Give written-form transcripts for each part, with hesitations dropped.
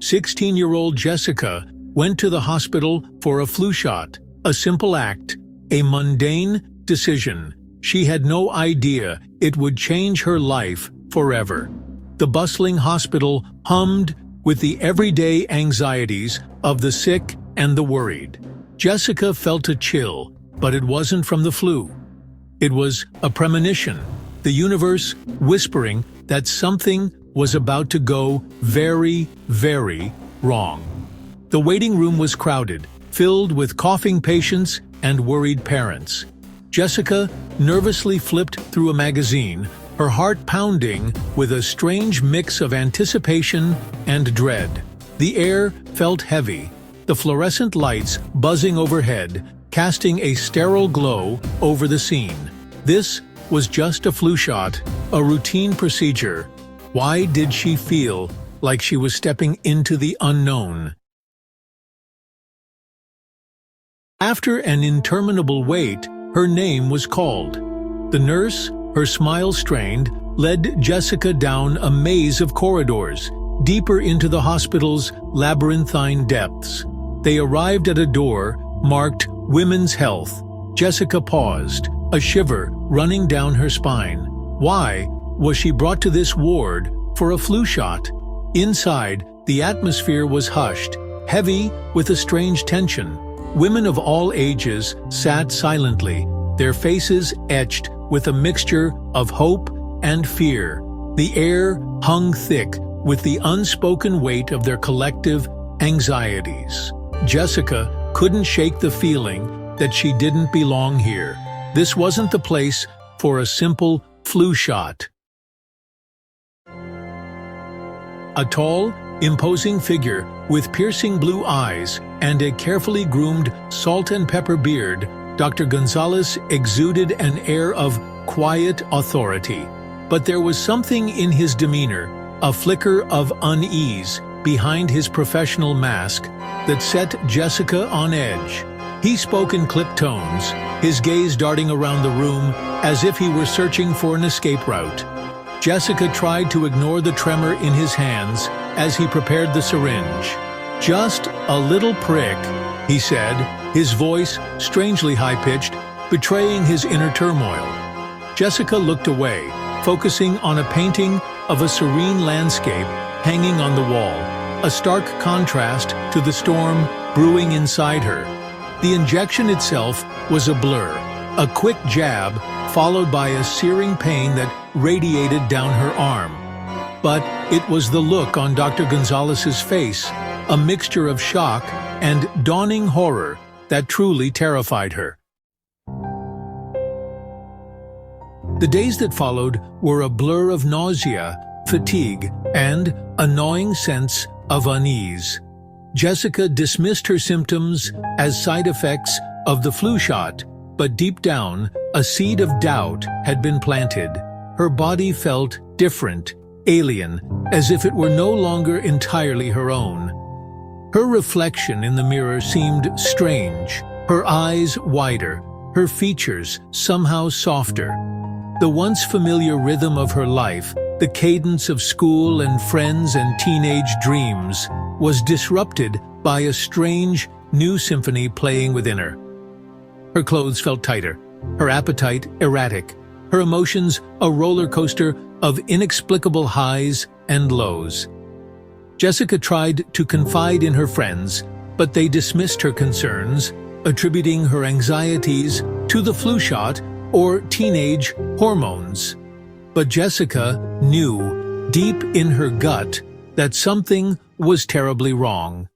16-year-old Jessica went to the hospital for a flu shot, a simple act, a mundane decision. She had no idea it would change her life forever. The bustling hospital hummed with the everyday anxieties of the sick and the worried. Jessica felt a chill, but it wasn't from the flu. It was a premonition, the universe whispering that something was about to go very, very wrong. The waiting room was crowded, filled with coughing patients and worried parents. Jessica nervously flipped through a magazine, her heart pounding with a strange mix of anticipation and dread. The air felt heavy, the fluorescent lights buzzing overhead, casting a sterile glow over the scene. This was just a flu shot, a routine procedure. Why did she feel like she was stepping into the unknown? After an interminable wait, her name was called. The nurse, her smile strained, led Jessica down a maze of corridors, deeper into the hospital's labyrinthine depths. They arrived at a door marked Women's Health. Jessica paused, a shiver running down her spine. Why was she brought to this ward for a flu shot? Inside, the atmosphere was hushed, heavy with a strange tension. Women of all ages sat silently, their faces etched with a mixture of hope and fear. The air hung thick with the unspoken weight of their collective anxieties. Jessica couldn't shake the feeling that she didn't belong here. This wasn't the place for a simple flu shot. A tall, imposing figure with piercing blue eyes and a carefully groomed salt and pepper beard, Dr. Gonzalez exuded an air of quiet authority. But there was something in his demeanor, a flicker of unease behind his professional mask, that set Jessica on edge. He spoke in clipped tones, his gaze darting around the room as if he were searching for an escape route. Jessica tried to ignore the tremor in his hands as he prepared the syringe. "Just a little prick," he said, his voice strangely high-pitched, betraying his inner turmoil. Jessica looked away, focusing on a painting of a serene landscape hanging on the wall, a stark contrast to the storm brewing inside her. The injection itself was a blur, a quick jab followed by a searing pain that radiated down her arm. But it was the look on Dr. Gonzalez's face, a mixture of shock and dawning horror, that truly terrified her. The days that followed were a blur of nausea, fatigue, and a gnawing sense of unease. Jessica dismissed her symptoms as side effects of the flu shot, but deep down, a seed of doubt had been planted. Her body felt different, alien, as if it were no longer entirely her own. Her reflection in the mirror seemed strange, her eyes wider, her features somehow softer. The once familiar rhythm of her life, the cadence of school and friends and teenage dreams, was disrupted by a strange, new symphony playing within her. Her clothes felt tighter, her appetite erratic, her emotions a roller coaster of inexplicable highs and lows. Jessica tried to confide in her friends, but they dismissed her concerns, attributing her anxieties to the flu shot or teenage hormones. But Jessica knew, deep in her gut, that something was terribly wrong.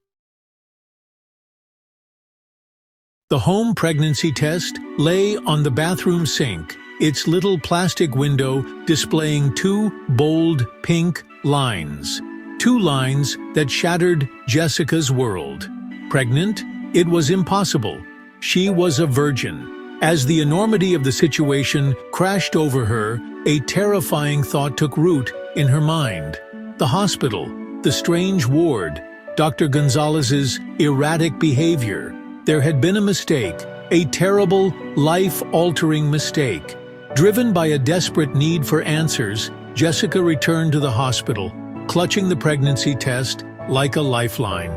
The home pregnancy test lay on the bathroom sink, its little plastic window displaying two bold pink lines. Two lines that shattered Jessica's world. Pregnant? It was impossible. She was a virgin. As the enormity of the situation crashed over her, a terrifying thought took root in her mind. The hospital, the strange ward, Dr. Gonzalez's erratic behavior. There had been a mistake, a terrible, life-altering mistake. Driven by a desperate need for answers, Jessica returned to the hospital, clutching the pregnancy test like a lifeline.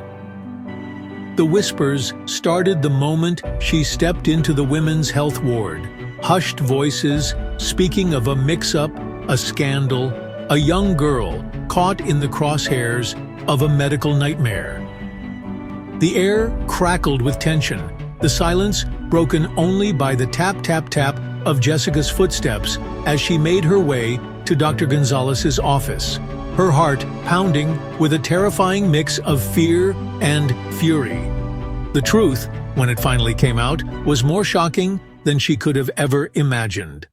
The whispers started the moment she stepped into the women's health ward. Hushed voices speaking of a mix-up, a scandal, a young girl caught in the crosshairs of a medical nightmare. The air crackled with tension, the silence broken only by the tap-tap-tap of Jessica's footsteps as she made her way to Dr. Gonzalez's office, her heart pounding with a terrifying mix of fear and fury. The truth, when it finally came out, was more shocking than she could have ever imagined.